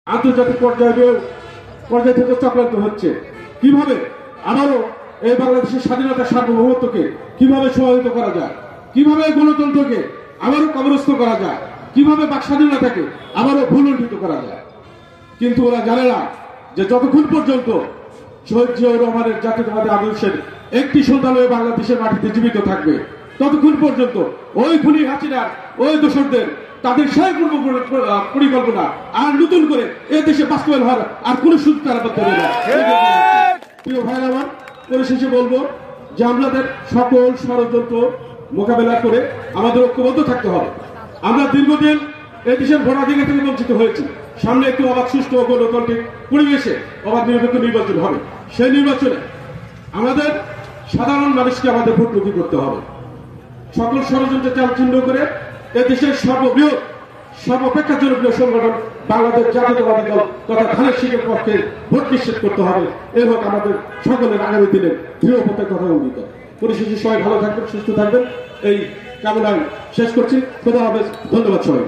আন্তর্জাতিক পর্যায় থেকে চক্রান্ত হচ্ছে। কিভাবে আবারও এই বাংলাদেশের স্বাধীনতা সার্বভৌমত্বকে কিভাবে সমাহিত করা যায়, কিভাবে গণতন্ত্রকে আবারও কবরস্থ করা যায়, কিভাবে বাক স্বাধীনতাকে আবারও ভুলুণ্ঠিত করা যায়। কিন্তু ওরা জানে না যে যতক্ষণ পর্যন্ত শহীদ জিয়াউর রহমানের জাতীয়তাবাদী আদর্শের একটি সন্তান হয়ে বাংলাদেশের মাটিতে জীবিত থাকবে, ততক্ষণ পর্যন্ত ওই খুনি হাসিনার ওই দোসরদের তাদের সেই পরিকল্পনা আর নতুন করে এ দেশে বাস্তবায়ন হওয়ার আর কোন সুযোগ তারা করতে দেবে না। প্রিয় ভাইরা আমার, পরিশেষে বলবো যে আমাদের সকল ষড়যন্ত্র মোকাবেলা করে আমাদের ঐক্যবদ্ধ থাকতে হবে। আমরা দীর্ঘদিন এই দেশের ভোটাধিকার থেকে বঞ্চিত হয়েছি। সামনে একটু অবাধ সুষ্ঠু ও গণতান্ত্রিক পরিবেশে অবাধ নিরপেক্ষ নির্বাচন হবে। সেই নির্বাচনে আমাদের সাধারণ মানুষকে আমাদের ভোটমুখী করতে হবে। সকল ষড়যন্ত্র চাল চিহ্ন করে এ দেশের সর্ববৃহৎ সর্বাপেক্ষা জনপ্রিয় সংগঠন বাংলাদেশ জাতীয়তাবাদী দল তথা ধানের শীষের পক্ষে ভোট নিশ্চিত করতে হবে। এই হোক আমাদের সকলের আগামী দিনের দৃঢ় পথের কথা অঙ্গীত। পরিশেষে সবাই ভালো থাকবেন, সুস্থ থাকবেন এই কামনায় শেষ করছি। খোদা হাফেজ। ধন্যবাদ সবাই।